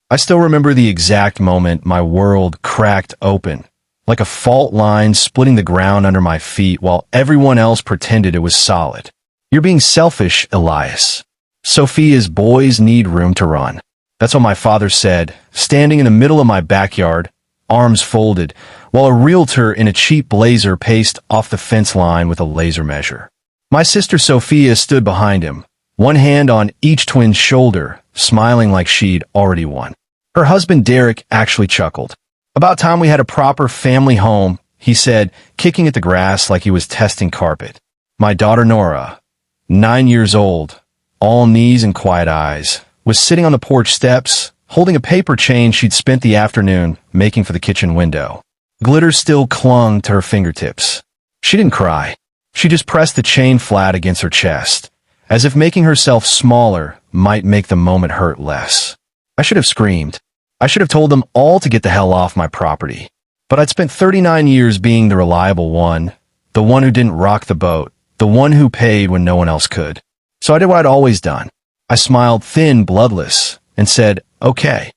I still remember the exact moment my world cracked open, like a fault line splitting the ground under my feet while everyone else pretended it was solid. You're being selfish, Elias. Sophia's boys need room to run. That's what my father said, standing in the middle of my backyard, arms folded, while a realtor in a cheap blazer paced off the fence line with a laser measure. My sister Sophia stood behind him, one hand on each twin's shoulder, smiling like she'd already won. Her husband Derek actually chuckled. About time we had a proper family home, he said, kicking at the grass like he was testing carpet. My daughter Nora, 9 years old, all knees and quiet eyes, was sitting on the porch steps, holding a paper chain she'd spent the afternoon making for the kitchen window. Glitter still clung to her fingertips. She didn't cry. She just pressed the chain flat against her chest, as if making herself smaller might make the moment hurt less. I should have screamed. I should have told them all to get the hell off my property. But I'd spent 39 years being the reliable one, the one who didn't rock the boat, the one who paid when no one else could. So I did what I'd always done. I smiled thin, bloodless, and said, okay.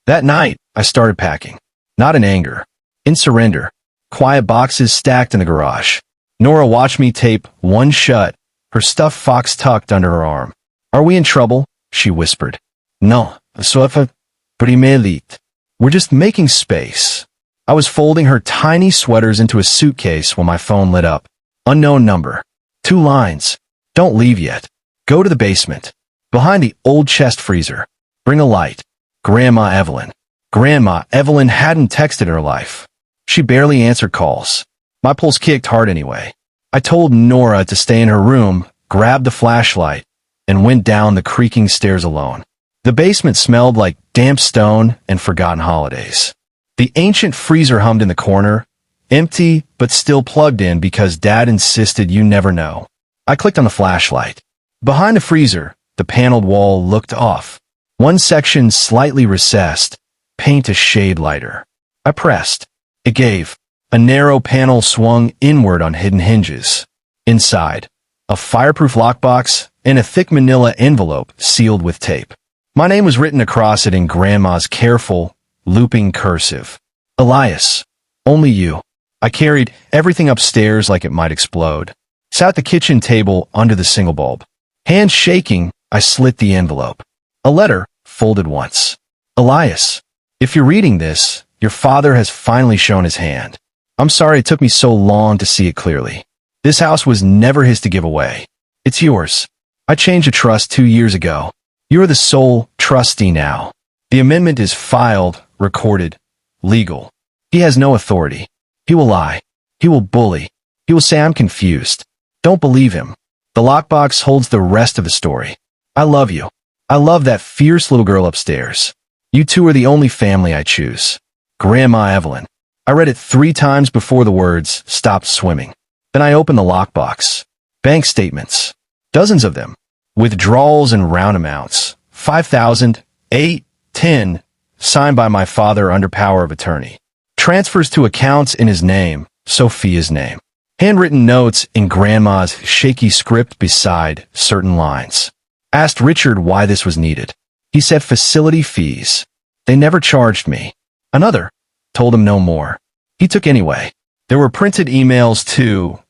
That night, I started packing. Not in anger. In surrender. Quiet boxes stacked in the garage. Nora watched me tape one shut, her stuffed fox tucked under her arm. Are we in trouble? She whispered. No, sauf primelit. We're just making space. I was folding her tiny sweaters into a suitcase when my phone lit up. Unknown number. 2 lines. Don't leave yet. Go to the basement. Behind the old chest freezer. Bring a light. Grandma Evelyn. Grandma Evelyn hadn't texted in her life. She barely answered calls. My pulse kicked hard anyway. I told Nora to stay in her room, grabbed the flashlight, and went down the creaking stairs alone. The basement smelled like damp stone and forgotten holidays. The ancient freezer hummed in the corner, empty but still plugged in because Dad insisted you never know. I clicked on the flashlight. Behind the freezer, the paneled wall looked off. One section slightly recessed, paint a shade lighter. I pressed. It gave. A narrow panel swung inward on hidden hinges. Inside, a fireproof lockbox and a thick manila envelope sealed with tape. My name was written across it in Grandma's careful, looping cursive. Elias. Only you. I carried everything upstairs like it might explode. Sat at the kitchen table under the single bulb. Hands shaking, I slit the envelope. A letter, folded once. Elias. If you're reading this, your father has finally shown his hand. I'm sorry it took me so long to see it clearly. This house was never his to give away. It's yours. I changed the trust 2 years ago. You are the sole trustee now. The amendment is filed, recorded, legal. He has no authority. He will lie. He will bully. He will say I'm confused. Don't believe him. The lockbox holds the rest of the story. I love you. I love that fierce little girl upstairs. You two are the only family I choose. Grandma Evelyn. I read it 3 times before the words stopped swimming. Then I opened the lockbox. Bank statements. Dozens of them. Withdrawals and round amounts. 5,000, 8, 10, signed by my father under power of attorney. Transfers to accounts in his name, Sophia's name. Handwritten notes in Grandma's shaky script beside certain lines. Asked Richard why this was needed. He said facility fees. They never charged me. Another. Told him no more. He took anyway. There were printed emails too.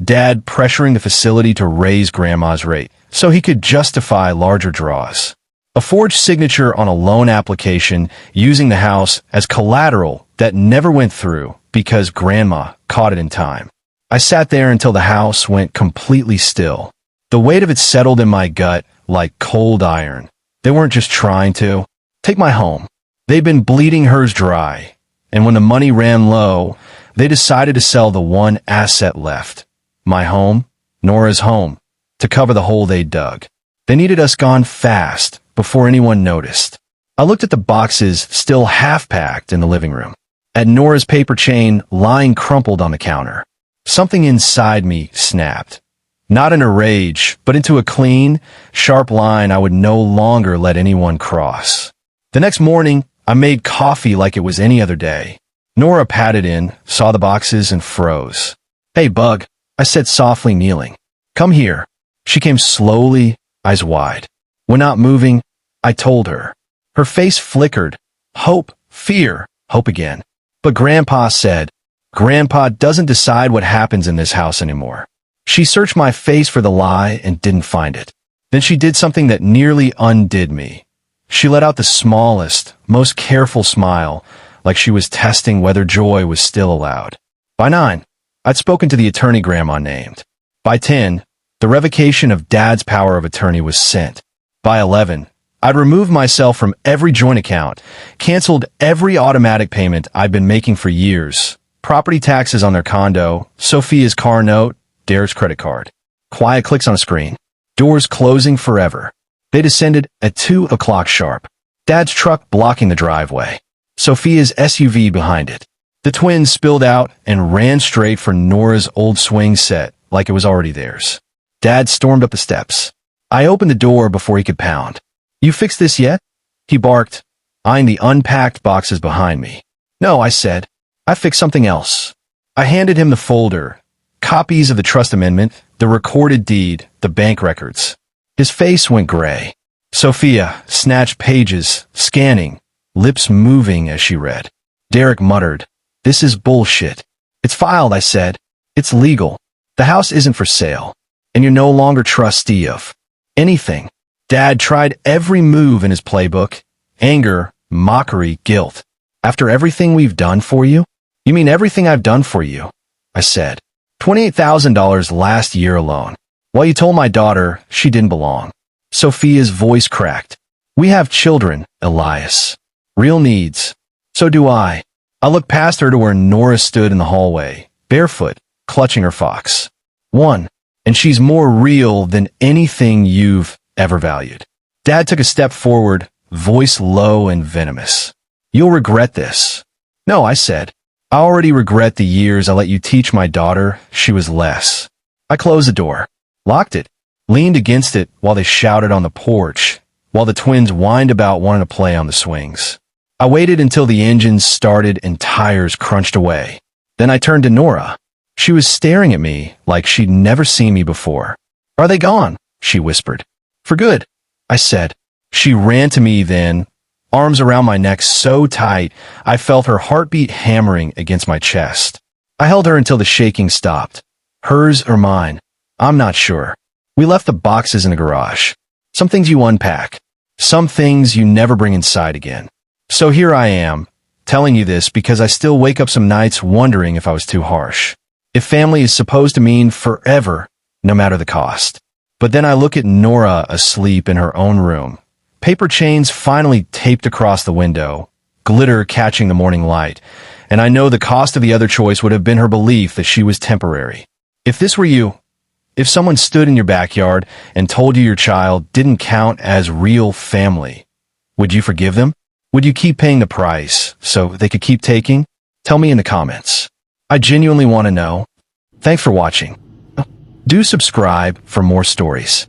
Dad pressuring the facility to raise Grandma's rate so he could justify larger draws. A forged signature on a loan application using the house as collateral that never went through because Grandma caught it in time. I sat there until the house went completely still. The weight of it settled in my gut like cold iron. They weren't just trying to. Take my home. They'd been bleeding hers dry. And when the money ran low, they decided to sell the one asset left. My home, Nora's home, to cover the hole they'd dug. They needed us gone fast before anyone noticed. I looked at the boxes still half-packed in the living room. At Nora's paper chain lying crumpled on the counter. Something inside me snapped. Not in a rage, but into a clean, sharp line I would no longer let anyone cross. The next morning, I made coffee like it was any other day. Nora patted in, saw the boxes, and froze. Hey, Bug, I said softly, kneeling. Come here. She came slowly, eyes wide. When not moving, I told her. Her face flickered, Hope, fear, hope again. But Grandpa said, Grandpa doesn't decide what happens in this house anymore. She searched my face for the lie and didn't find it. Then she did something that nearly undid me. She let out the smallest, most careful smile, like she was testing whether joy was still allowed. By 9, I'd spoken to the attorney Grandma named. By 10, the revocation of Dad's power of attorney was sent. By 11, I'd removed myself from every joint account, canceled every automatic payment I'd been making for years, property taxes on their condo, Sophia's car note, Derek's credit card. Quiet clicks on a screen. Doors closing forever. They descended at 2 o'clock sharp. Dad's truck blocking the driveway. Sophia's SUV behind it. The twins spilled out and ran straight for Nora's old swing set like it was already theirs. Dad stormed up the steps. I opened the door before he could pound. You fixed this yet? He barked, eyeing the unpacked boxes behind me. No, I said. I fixed something else. I handed him the folder, copies of the trust amendment, the recorded deed, the bank records. His face went gray. Sophia snatched pages, scanning, lips moving as she read. Derek muttered, This is bullshit. It's filed, I said. It's legal. The house isn't for sale. And you're no longer trustee of anything. Dad tried every move in his playbook. Anger, mockery, guilt. After everything we've done for you? You mean everything I've done for you? I said. $28,000 last year alone. While you told my daughter she didn't belong. Sophia's voice cracked. We have children, Elias. Real needs. So do I. I looked past her to where Nora stood in the hallway, barefoot, clutching her fox. 1. And she's more real than anything you've ever valued. Dad took a step forward, voice low and venomous. You'll regret this. No, I said. I already regret the years I let you teach my daughter she was less. I closed the door, locked it, leaned against it while they shouted on the porch, while the twins whined about wanting to play on the swings. I waited until the engines started and tires crunched away. Then I turned to Nora. She was staring at me like she'd never seen me before. Are they gone? She whispered. For good, I said. She ran to me then, arms around my neck so tight I felt her heartbeat hammering against my chest. I held her until the shaking stopped. Hers or mine? I'm not sure. We left the boxes in the garage. Some things you unpack. Some things you never bring inside again. So here I am, telling you this because I still wake up some nights wondering if I was too harsh. If family is supposed to mean forever, no matter the cost. But then I look at Nora asleep in her own room. Paper chains finally taped across the window, glitter catching the morning light, and I know the cost of the other choice would have been her belief that she was temporary. If this were you, if someone stood in your backyard and told you your child didn't count as real family, would you forgive them? Would you keep paying the price so they could keep taking? Tell me in the comments. I genuinely want to know. Thanks for watching. Do subscribe for more stories.